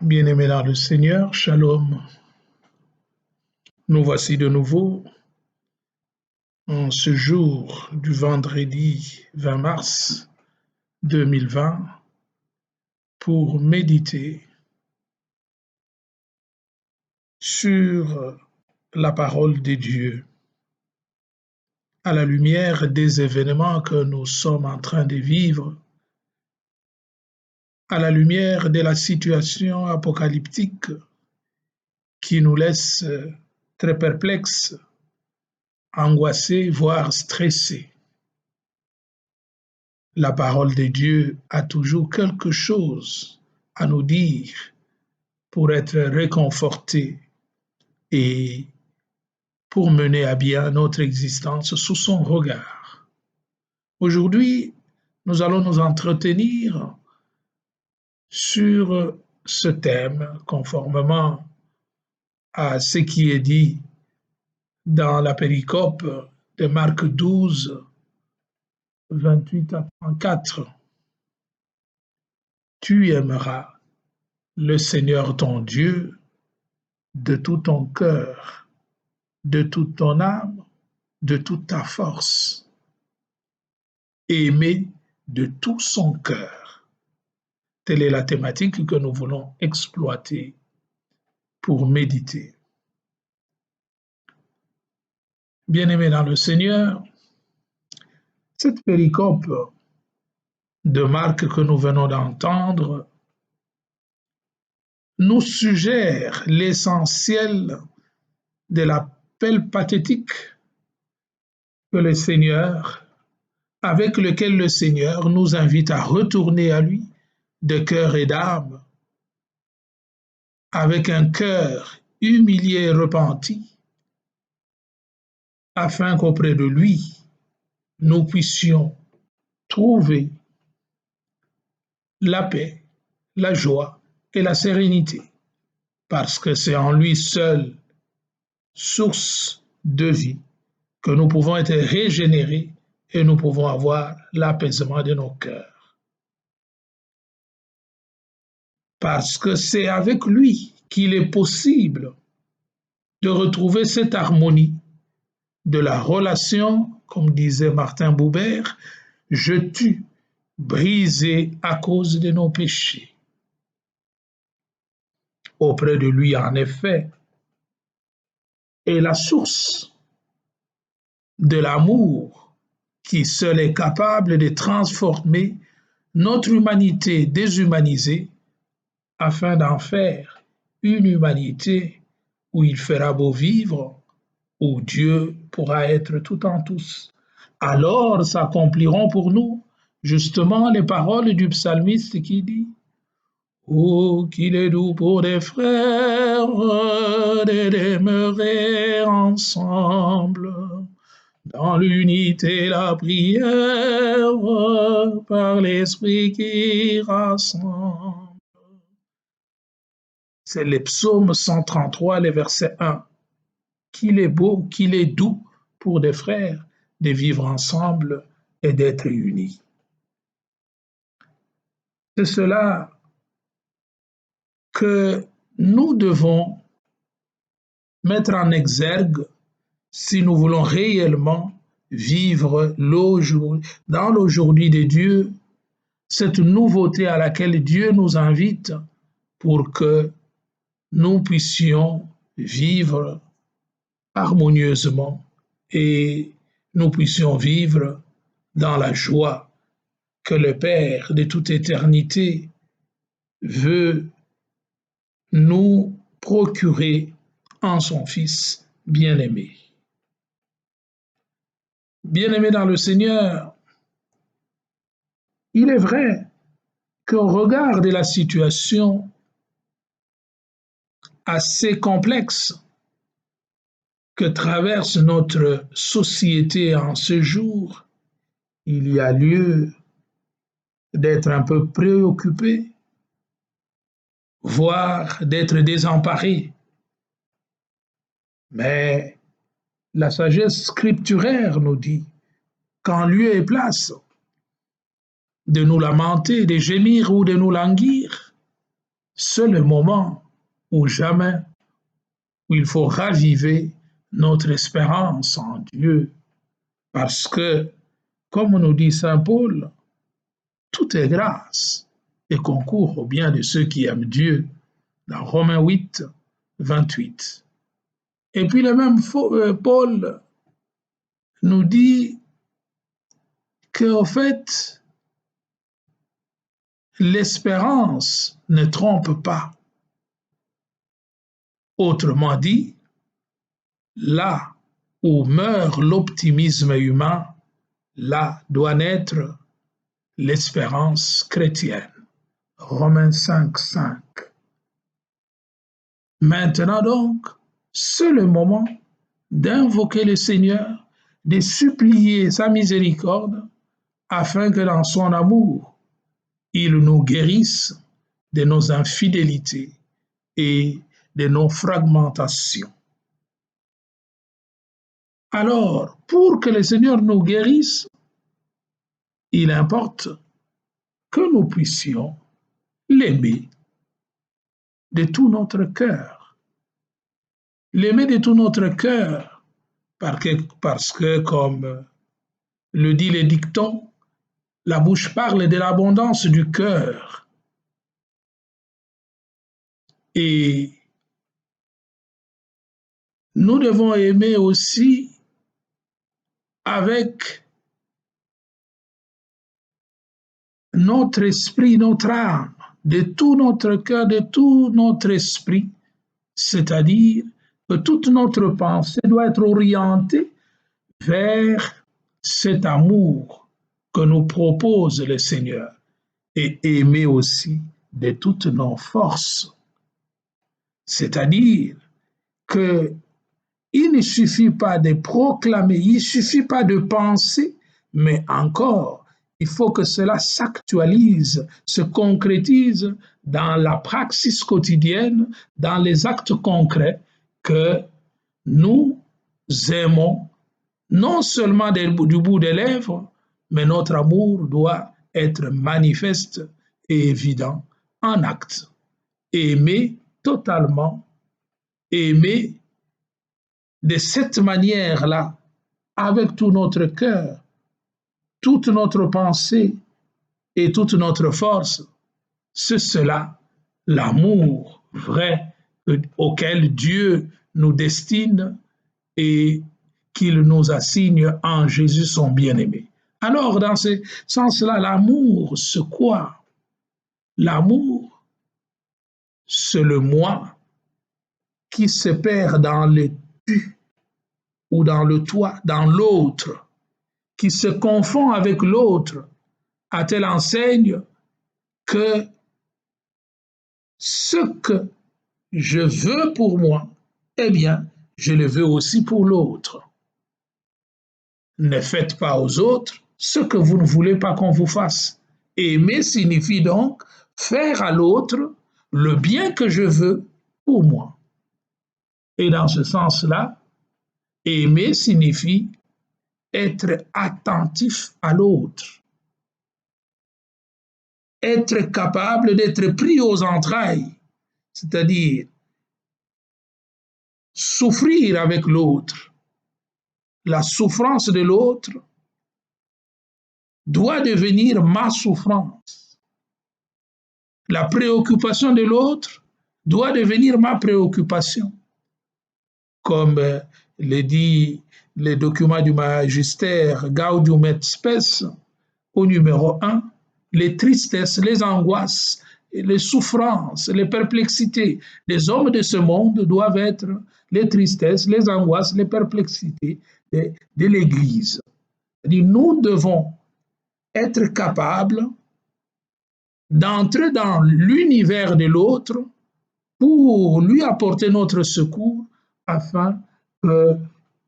Bien-aimés dans le Seigneur, Shalom. Nous voici de nouveau en ce jour du vendredi 20 mars 2020 pour méditer sur la parole de Dieu à la lumière des événements que nous sommes en train de vivre, à la lumière de la situation apocalyptique qui nous laisse très perplexes, angoissés, voire stressés. La parole de Dieu a toujours quelque chose à nous dire pour être réconfortés et pour mener à bien notre existence sous son regard. Aujourd'hui, nous allons nous entretenir sur ce thème conformément à ce qui est dit dans la péricope de Marc 12, 28 à 34. Tu aimeras le Seigneur ton Dieu de tout ton cœur, de toute ton âme, de toute ta force. Aimer de tout son cœur. Telle est la thématique que nous voulons exploiter pour méditer. Bien-aimés dans le Seigneur, cette péricope de Marc que nous venons d'entendre nous suggère l'essentiel de l'appel pathétique que le Seigneur, avec lequel le Seigneur nous invite à retourner à lui de cœur et d'âme, avec un cœur humilié et repenti, afin qu'auprès de lui, nous puissions trouver la paix, la joie et la sérénité, parce que c'est en lui seul, source de vie, que nous pouvons être régénérés et nous pouvons avoir l'apaisement de nos cœurs. Parce que c'est avec lui qu'il est possible de retrouver cette harmonie de la relation, comme disait Martin Buber, je tue, brisé à cause de nos péchés. Auprès de lui, en effet, est la source de l'amour qui seul est capable de transformer notre humanité déshumanisée afin d'en faire une humanité où il fera beau vivre, où Dieu pourra être tout en tous. Alors s'accompliront pour nous justement les paroles du psalmiste qui dit « Oh, qu'il est doux pour des frères de demeurer ensemble dans l'unité et la prière par l'Esprit qui rassemble. » C'est le psaume 133, le verset 1. Qu'il est beau, qu'il est doux pour des frères de vivre ensemble et d'être unis. C'est cela que nous devons mettre en exergue si nous voulons réellement vivre dans l'aujourd'hui de Dieu, cette nouveauté à laquelle Dieu nous invite pour que nous puissions vivre harmonieusement et nous puissions vivre dans la joie que le Père de toute éternité veut nous procurer en son Fils bien-aimé. Bien-aimé dans le Seigneur, il est vrai qu'au regard de la situation assez complexe que traverse notre société en ce jour, il y a lieu d'être un peu préoccupé, voire d'être désemparé. Mais la sagesse scripturaire nous dit qu'en lieu et place de nous lamenter, de gémir ou de nous languir, c'est le moment ou jamais où il faut raviver notre espérance en Dieu. Parce que, comme nous dit Saint Paul, tout est grâce et concourt au bien de ceux qui aiment Dieu, dans Romains 8, 28. Et puis le même Paul nous dit qu'en fait, l'espérance ne trompe pas. Autrement dit, là où meurt l'optimisme humain, là doit naître l'espérance chrétienne. Romains 5, 5. Maintenant donc, c'est le moment d'invoquer le Seigneur, de supplier sa miséricorde, afin que dans son amour, il nous guérisse de nos infidélités et de nos fragmentations. Alors, pour que le Seigneur nous guérisse, il importe que nous puissions l'aimer de tout notre cœur. L'aimer de tout notre cœur, parce que, comme le dit le dicton, la bouche parle de l'abondance du cœur. Et nous devons aimer aussi avec notre esprit, notre âme, de tout notre cœur, de tout notre esprit, c'est-à-dire que toute notre pensée doit être orientée vers cet amour que nous propose le Seigneur et aimer aussi de toutes nos forces. C'est-à-dire que il ne suffit pas de proclamer, il ne suffit pas de penser, mais encore, il faut que cela s'actualise, se concrétise dans la praxis quotidienne, dans les actes concrets, que nous aimons non seulement du bout des lèvres, mais notre amour doit être manifeste et évident en acte. Aimer totalement, aimer de cette manière-là, avec tout notre cœur, toute notre pensée et toute notre force, c'est cela, l'amour vrai auquel Dieu nous destine et qu'il nous assigne en Jésus son bien-aimé. Alors, dans ce sens-là, l'amour, c'est quoi? L'amour, c'est le moi qui se perd dans le tu ou dans le toi, dans l'autre, qui se confond avec l'autre, à telle enseigne que ce que je veux pour moi, eh bien, je le veux aussi pour l'autre. Ne faites pas aux autres ce que vous ne voulez pas qu'on vous fasse. Aimer signifie donc faire à l'autre le bien que je veux pour moi. Et dans ce sens-là, aimer signifie être attentif à l'autre, être capable d'être pris aux entrailles, c'est-à-dire souffrir avec l'autre. La souffrance de l'autre doit devenir ma souffrance. La préoccupation de l'autre doit devenir ma préoccupation. Comme le dit le document du magistère Gaudium et Spes au numéro 1, les tristesses, les angoisses, les souffrances, les perplexités des hommes de ce monde doivent être les tristesses, les angoisses, les perplexités de l'Église. Nous devons être capables d'entrer dans l'univers de l'autre pour lui apporter notre secours afin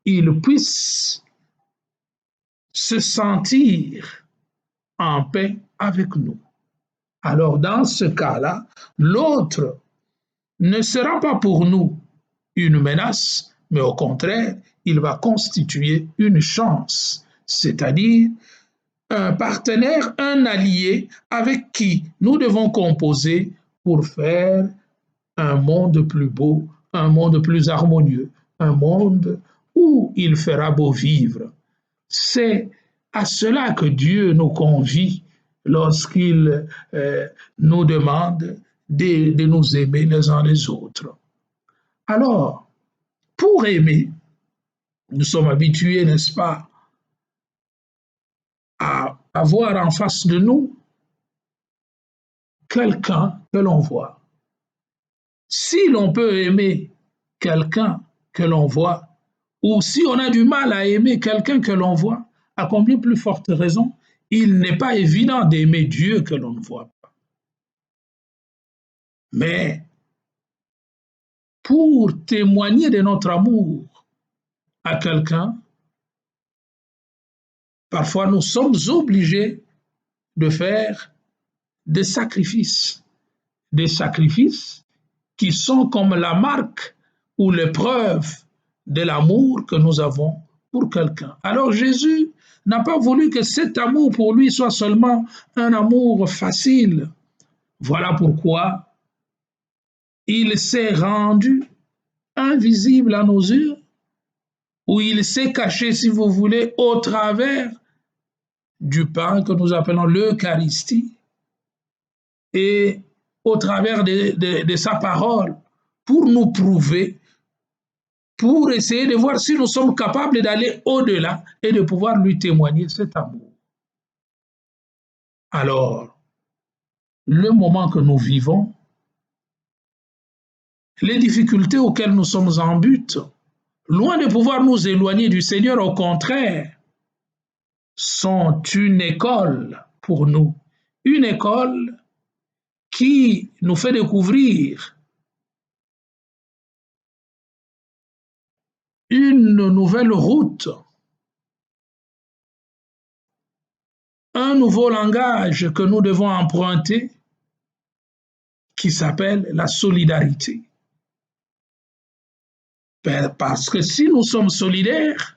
qu'il puisse se sentir en paix avec nous. Alors dans ce cas-là, l'autre ne sera pas pour nous une menace, mais au contraire, il va constituer une chance, c'est-à-dire un partenaire, un allié avec qui nous devons composer pour faire un monde plus beau, un monde plus harmonieux, un monde où il fera beau vivre. C'est à cela que Dieu nous convie lorsqu'il nous demande de nous aimer les uns les autres. Alors, pour aimer, nous sommes habitués, n'est-ce pas, à avoir en face de nous quelqu'un que l'on voit. Si l'on peut aimer quelqu'un que l'on voit, ou si on a du mal à aimer quelqu'un que l'on voit, à combien plus forte raison, il n'est pas évident d'aimer Dieu que l'on ne voit pas. Mais pour témoigner de notre amour à quelqu'un, parfois nous sommes obligés de faire des sacrifices qui sont comme la marque ou l'épreuve de l'amour que nous avons pour quelqu'un. Alors Jésus n'a pas voulu que cet amour pour lui soit seulement un amour facile. Voilà pourquoi il s'est rendu invisible à nos yeux, ou il s'est caché, si vous voulez, au travers du pain que nous appelons l'Eucharistie et au travers de sa parole pour nous prouver, pour essayer de voir si nous sommes capables d'aller au-delà et de pouvoir lui témoigner cet amour. Alors, le moment que nous vivons, les difficultés auxquelles nous sommes en but, loin de pouvoir nous éloigner du Seigneur, au contraire, sont une école pour nous, une école qui nous fait découvrir une nouvelle route, un nouveau langage que nous devons emprunter qui s'appelle la solidarité. Parce que si nous sommes solidaires,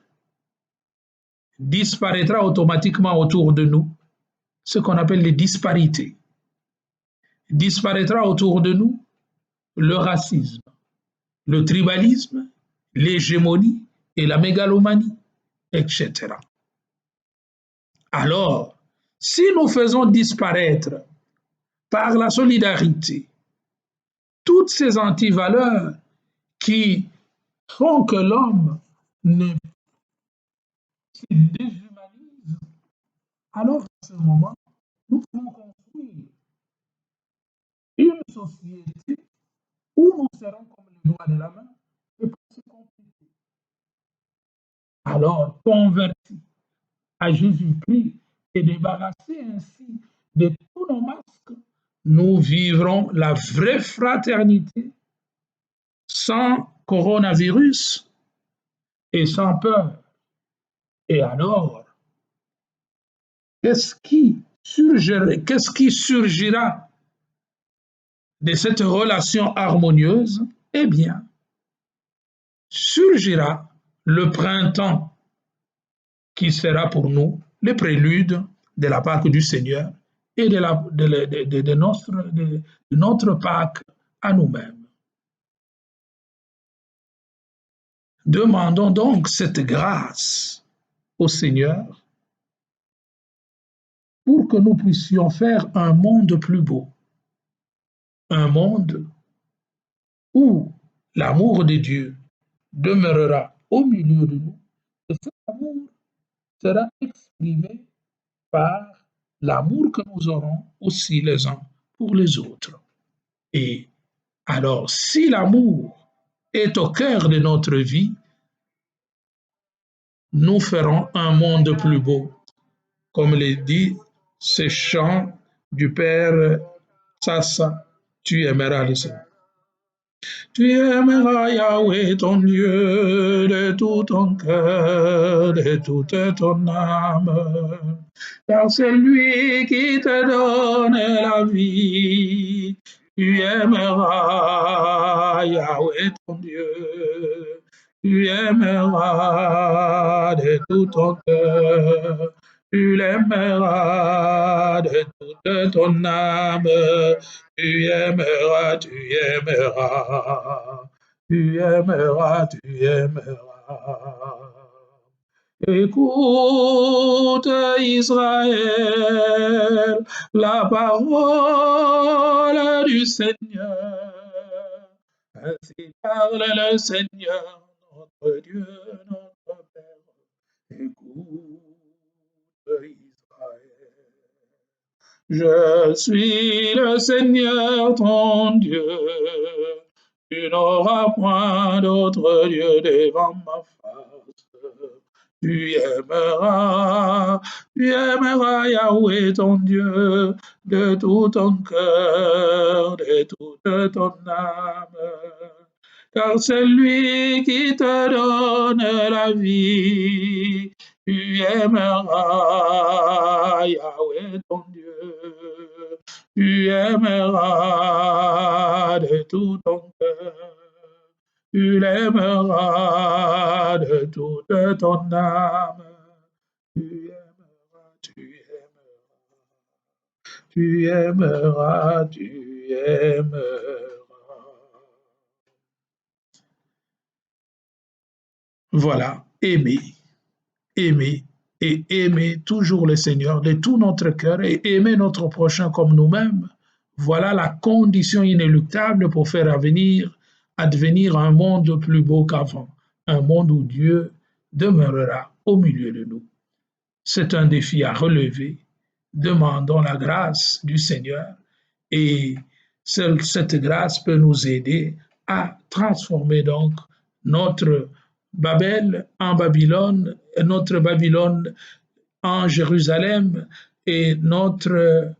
disparaîtra automatiquement autour de nous ce qu'on appelle les disparités. Disparaîtra autour de nous le racisme, le tribalisme, l'hégémonie et la mégalomanie, etc. Alors, si nous faisons disparaître par la solidarité toutes ces antivaleurs qui font que l'homme ne se déshumanise, alors à ce moment, nous pouvons construire une société où nous serons comme les doigts de la main et pour se compléter. Alors, convertis à Jésus-Christ et débarrassés ainsi de tous nos masques, nous vivrons la vraie fraternité sans coronavirus et sans peur. Et alors, qu'est-ce qui surgira de cette relation harmonieuse? Eh bien, surgira le printemps qui sera pour nous le prélude de la Pâque du Seigneur et de notre Pâque à nous-mêmes. Demandons donc cette grâce au Seigneur pour que nous puissions faire un monde plus beau, un monde où l'amour de Dieu demeurera au milieu de nous et cet amour sera exprimé par l'amour que nous aurons aussi les uns pour les autres. Et alors, si l'amour est au cœur de notre vie, nous ferons un monde plus beau, comme le dit ce chant du Père Sassa, tu aimeras le Seigneur. Tu aimeras Yahweh ton Dieu de tout ton cœur, de toute ton âme, car c'est lui qui te donne la vie. Tu aimeras Yahweh ton Dieu, tu aimeras de tout ton cœur, tu l'aimeras de toute de ton âme. Tu aimeras, tu aimeras, tu aimeras, tu aimeras. Écoute Israël, la parole du Seigneur. Ainsi parle le Seigneur, notre Dieu, notre Père. Écoute Israël. Je suis le Seigneur ton Dieu. Tu n'auras point d'autre Dieu devant ma face. Tu aimeras Yahweh ton Dieu de tout ton cœur, de toute ton âme. Car c'est lui qui te donne la vie. Tu aimeras Yahweh ton Dieu. Tu aimeras de tout ton cœur. Tu l'aimeras de toute ton âme. Tu aimeras, tu aimeras, tu aimeras, tu aimeras. Voilà, aimer, aimer et aimer toujours le Seigneur de tout notre cœur et aimer notre prochain comme nous-mêmes. Voilà la condition inéluctable pour faire advenir un monde plus beau qu'avant, un monde où Dieu demeurera au milieu de nous. C'est un défi à relever. Demandons la grâce du Seigneur et seule cette grâce peut nous aider à transformer donc notre Babel en Babylone, notre Babylone en Jérusalem et notre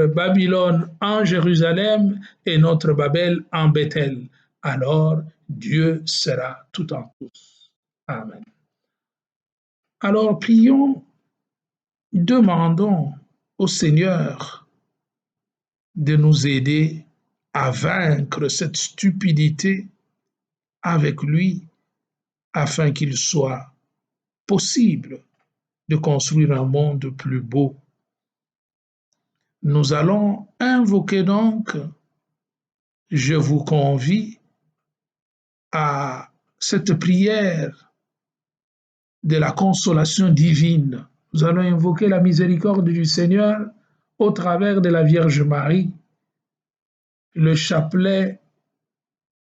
Babylone en Jérusalem et notre Babel en Bethel. Alors Dieu sera tout en tous. Amen. Alors prions, demandons au Seigneur de nous aider à vaincre cette stupidité avec lui afin qu'il soit possible de construire un monde plus beau. Nous allons invoquer donc, je vous convie à cette prière de la consolation divine. Nous allons invoquer la miséricorde du Seigneur au travers de la Vierge Marie, le chapelet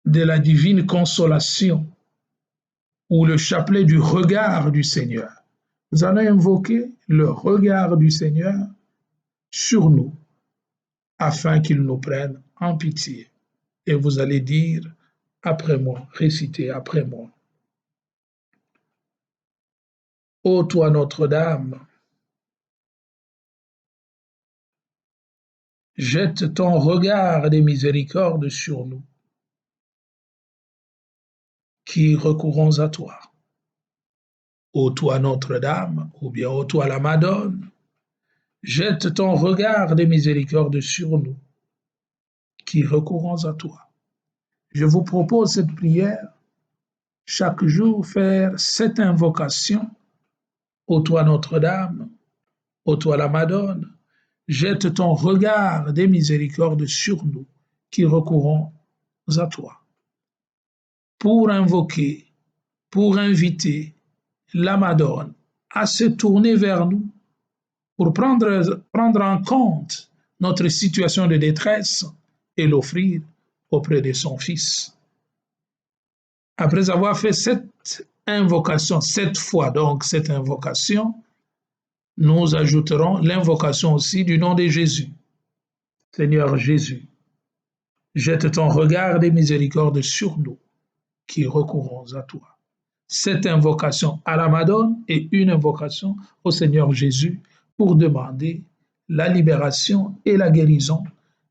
de la divine consolation ou le chapelet du regard du Seigneur. Nous allons invoquer le regard du Seigneur sur nous afin qu'il nous prenne en pitié. Et vous allez dire après moi, réciter après moi. Ô toi Notre-Dame, jette ton regard de miséricorde sur nous, qui recourons à toi. Ô toi Notre-Dame, ou bien ô toi la Madone, jette ton regard de miséricorde sur nous, qui recourons à toi. Je vous propose cette prière, chaque jour faire cette invocation. Ô toi Notre-Dame, ô toi la Madone, jette ton regard de miséricorde sur nous, qui recourons à toi. Pour invoquer, pour inviter la Madone à se tourner vers nous, pour prendre en compte notre situation de détresse et l'offrir auprès de son Fils. Après avoir fait cette invocation, cette fois donc cette invocation, nous ajouterons l'invocation aussi du nom de Jésus. Seigneur Jésus, jette ton regard de miséricorde sur nous, qui recourons à toi. Cette invocation à la Madone est une invocation au Seigneur Jésus pour demander la libération et la guérison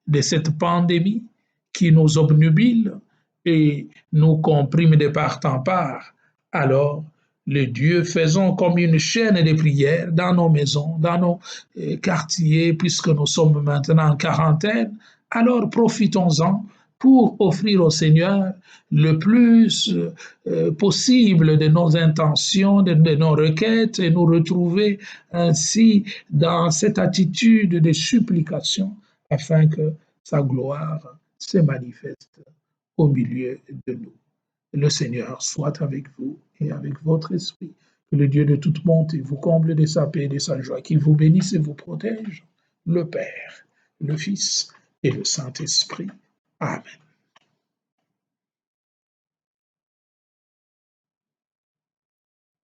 de cette pandémie qui nous obnubile et nous comprime de part en part. Alors, le Dieu, faisons comme une chaîne de prières dans nos maisons, dans nos quartiers, puisque nous sommes maintenant en quarantaine. Alors, profitons-en pour offrir au Seigneur le plus possible de nos intentions, de nos requêtes, et nous retrouver ainsi dans cette attitude de supplication afin que sa gloire se manifeste au milieu de nous. Le Seigneur soit avec vous et avec votre esprit. Que le Dieu de toute bonté vous comble de sa paix et de sa joie, qu'il vous bénisse et vous protège, le Père, le Fils et le Saint-Esprit. Amen.